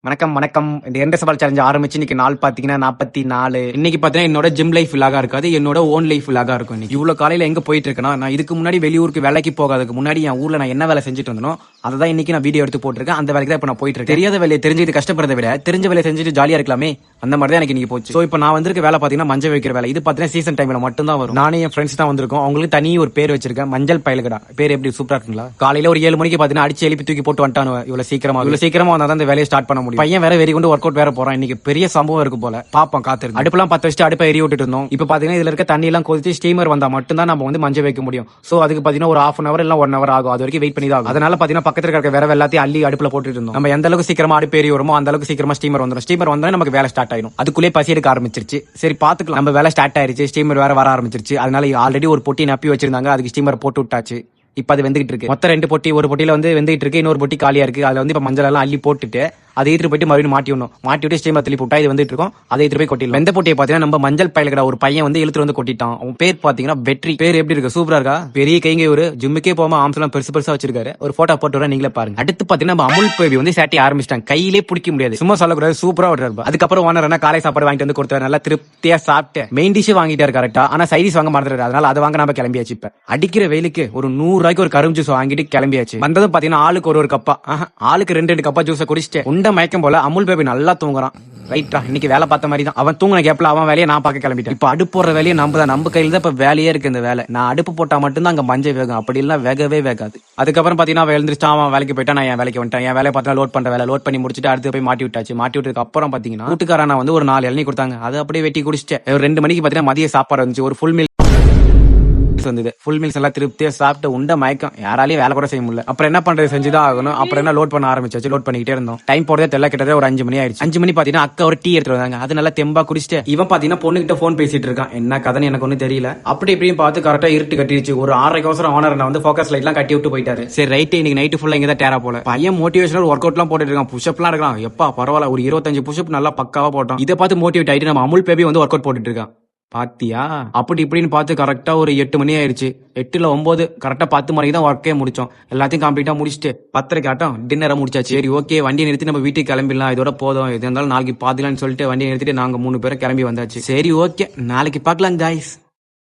வணக்கம் வணக்கம். இந்த எந்த சவால் சேலஞ்ச் ஆரம்பிச்சு இன்னைக்கு நாள் பாத்தீங்கன்னா 44. இன்னைக்கு பாத்தீங்கன்னா என்னோட ஜிம் லைஃப் விலாகா இருக்காது, என்னோட ஓன் லைஃப் விலாகா இருக்கும். இன்னைக்கு இவ்வளவு காலையில எங்க போயிட்டு இருக்கேன்னா, நான் இதுக்கு முன்னாடி வெளியூருக்கு வேலைக்கு போகாததுக்கு முன்னாடி என் ஊர்ல நான் என்ன வேலை செஞ்சுட்டு இருந்தனோ அதை தான் இன்னைக்கு நான் வீடியோ எடுத்து போட்டிருக்கேன். அந்த வேலைக்கு தான் இப்ப நான் போயிட்டு இருக்கேன். தெரியாத வேலையை தெரிஞ்சுட்டு கஷ்டப்படுறதை விட தெரிஞ்ச வேலையை செஞ்சுட்டு ஜாலியா இருக்கலாமே, அந்த மாதிரி தான் எனக்கு இன்னைக்கு போச்சு. சோ இப்போ நான் வந்திருக்க வேலை பாத்தீங்கன்னா மஞ்சள் வைக்கிற வேலை. இது பாத்தீங்கன்னா சீசன் டைம்ல மட்டும் தான் வரும். நானே என் ஃப்ரெண்ட்ஸ் தான் வந்திருக்கோம். அவங்களுக்கு தனி ஒரு பேர் வச்சிருக்கேன், மஞ்சள் பயலுகடா. பேர் எப்படி சூப்பரா இருக்குங்களா? காலையில ஒரு 7 மணிக்கு பாத்தீங்கன்னா அடிச்சு எழுப்பி தூக்கி போட்டு வந்துட்டானு. இவ்வளவு சீக்கிரமா வந்தா தான் இந்த வேலையை ஸ்டார்ட் பண்ண முடியும். பையன் வேற வெறி கொண்டு ஒர்க் அவுட் வேற போறான். இன்னைக்கு பெரிய சம்பவம் இருக்கு போல. பாப்போம் காத்திருக்கு. அடுப்பெல்லாம் பத்த வச்சுட்டு அடுப்பை எரிய விட்டுட்டு இருந்தோம். இப்ப பாத்தீங்கன்னா இதுல இருக்க தண்ணி எல்லாம் கொதிச்சு ஸ்டீமர் வந்தா மட்டும் தான் நம்ம வந்து மஞ்சள் வைக்க முடியும். சோ அதுக்கு பாத்தீங்கன்னா ஒரு half an hour இல்ல 1 hour ஆகும். அது வரைக்கும் வெயிட் பண்ணி தான் ஆகும். அதனால பாத்தீங்கன்னா பக்கத்துல இருக்க வேற எல்லாத்தையும் அள்ளி அடுப்புல போட்டுட்டு இருந்தோம். நம்ம எந்த அளவுக்கு சீக்கிரமா அடுப்பு எரிய வருமோ அந்த அளவுக்கு சீக்கிரமா ஸ்டீமர் வந்துடும். ஸ்டீமர் வந்தா நமக்கு வேலை ஸ்டார்ட் ஆயிடும். அதுக்குள்ளே பசி எடுக்க ஆரம்பிச்சிருச்சு. சரி பாத்துக்கலாம். நம்ம வேலை ஸ்டார்ட் ஆயிருச்சு. ஸ்டீமர் வேற வர ஆரம்பிச்சிருச்சு. அதனால ஆல்ரெடி ஒரு பொட்டி நப்பி வச்சிருந்தாங்க. அதுக்கு ஸ்டீமர் போட்டு விட்டாச்சு. இப்ப அது வெந்துகிட்டு இருக்கு. மொத்தம் 2 பொட்டி. ஒரு பொட்டியில வந்து வெந்துகிட்டு இருக்கு, இன்னொரு பொட்டி காலியா இருக்கு. அதுல வந்து இப்ப மஞ்சள் எல்லாம் அள்ளி போட்டுட்டு அதை ஏற்று போயிட்டு மறுபடியும் மாட்டி விட்டு ஸ்டீமர் திருப்பி விட்டா இது வந்துட்டு இருக்கும். அதை ஏற்று போய் கொட்டிடலாம். வெந்த பொட்டியை பாத்தீங்கன்னா நம்ம மஞ்சள் பயலுக்கடா ஒரு பையன் வந்து இழுத்து வந்து கொட்டிட்டான். அவன் பேர் பாத்தீங்கன்னா வெற்றி. பேர் எப்படி இருக்கு? சூப்பரா இருக்கா? பெரிய கைங்க. ஒரு ஜிம்முக்கே போகாம ஆம்ஸ் எல்லாம் பெருசா வச்சிருக்காரு. ஒரு போட்டோ போட்டு வர நீங்களே பாருங்க. அடுத்து பாத்தீங்கன்னா நம்ம அமுல் பேபி வந்து சேட்டி ஆரம்பிச்சிட்டாங்க. கையிலே பிடிக்க முடியாது, சும்மா சொல்லக்கூடாது. சூப்பரா விடுறாரு. அதுக்கப்புறம் ஓனர் என்ன காலை சாப்பாடு வாங்கிட்டு வந்து கொடுத்தாரு. நல்லா திருப்தியா சாப்பிட்டு மெயின் டிஷ் வாங்கிட்டாரு கரெக்டா. ஆனா சைடிஸ் வாங்க மறந்துறாரு. அதனால அதை வாங்க நம்ம கிளம்பியாச்சு. இப்ப அடிக்கிற வெயிலுக்கு ஒரு 100 ரூபாய்க்கு ஒரு கரும்பு ஜூஸ் வாங்கிட்டு கிளம்பியாச்சு. வந்ததும் பாத்தீங்கன்னா ஆளுக்கு ஒரு கப்பா, ஆளுக்கு 2 கப்பா ஜூஸை குடிச்சிட்டு உண்ட மயக்கம் போல அமுல் பேபி நல்லா தூங்குறான். ரைட்டா, இன்னைக்கு வேலை பார்த்த மாதிரி தான். அவன் தூங்கின கேப்ல அவன் வேலையை நான் பார்க்க கிளம்பிட்டேன். இப்ப அடுப்பு போடுற வேலையை நம்ம கையில தான் இப்ப வேலையே இருக்கு. இந்த வேலை நான் அடுப்பு போட்டா மட்டும்தான் அங்க மஞ்சள் வேகும், அப்படி இல்ல வேகவே வேகாது. அதுக்கப்புறம் பாத்தீங்கன்னா அவன் எழுந்திரிச்சா, அவன் வேலைக்கு போயிட்டா, நான் என் வேலைக்கு வந்துட்டேன். என் வேலையை பார்த்தா லோட் பண்ற வேலை லோட் பண்ணி முடிச்சுட்டு அடுத்து போய் மாட்டி விட்டாச்சு. மாட்டி விட்டதுக்கு அப்புறம் பாத்தீங்கன்னா வீட்டுக்காரன் வந்து ஒரு 4 இளநீ கொடுத்தாங்க. அது அப்படியே வெட்டி குடிச்சிட்டு 2 மணிக்கு பாத்தீங்கன்னா மதிய சாப்பாடு இருந்துச்சு. ஒரு ஃபுல் மீல் வந்தது. ஃபுல் மீல்ஸ் எல்லாம் திருப்தியா சாப்பிட்டு உண்ட மயக்கம். யாராலையும் வேலை கூட செய்ய முடியல. அப்புறம் என்ன பண்றது, செஞ்சுதான் ஆகணும். அப்புறம் என்ன லோட் பண்ண ஆரம்பிச்சாச்சு. லோட் பண்ணிக்கிட்டே இருந்தோம். டைம் போறதே தெரியல. கிட்டத்தட்ட ஒரு 5 மணி ஆயிடுச்சு. 5 மணி பாத்தீங்கன்னா அக்கா ஒரு டீ எடுத்து வந்தாங்க. அது நல்லா தெம்பா குடிச்சிட்டு இவன் பாத்தீங்கன்னா பொண்ணு கிட்ட போன் பேசிட்டு இருக்கான். என்ன கதைன்னு எனக்கு ஒன்னும் தெரியல. அப்படி இப்படியும் பார்த்து கரெக்டா இருட்டு கட்டிடுச்சு. ஒரு 6:30 அவசரம் ஓனர் வந்து ஃபோக்கஸ் லைட் எல்லாம் கட்டி விட்டு போயிட்டாரு. சரி ரைட், இன்னைக்கு நைட்டு ஃபுல்லா இங்க தான் டேரா போல. பையன் மோட்டிவேஷனல் ஒர்க் அவுட் எல்லாம் போட்டுட்டு இருக்கான். புஷ்அப் எல்லாம் இருக்கான். எப்பா பரவாயில்ல, ஒரு 25 புஷ்அப் நல்லா பக்காவா போட்டான். இதை பார்த்து மோட்டிவேட் ஆயிட்டு நம்ம அமுல் பேபி வந்து ஒர்க் அவுட் போட்டுட்டு இருக்கான். பாத்தியா, அப்படி இப்படின்னு பார்த்து கரெக்டா ஒரு 8 மணி ஆயிடுச்சு. 8 இல்ல 9, கரெக்டா 10 மணிக்கு தான் ஒர்க்கே முடிச்சோம். எல்லாத்தையும் கம்ப்ளீட்டா முடிச்சுட்டு 10:30 ஆட்டம் டின்னரை முடிச்சாச்சு. சரி ஓகே, வண்டியை நிறுத்தி நம்ம வீட்டுக்கு கிளம்பிடலாம். இதோட போதும், எது இருந்தாலும் நாளைக்கு பாத்துலாம்னு சொல்லிட்டு வண்டியை நிறுத்திட்டு நாங்க 3 பேரும் கிளம்பி வந்தாச்சு. சரி ஓகே, நாளைக்கு பாக்கலாம் காய்ஸ்.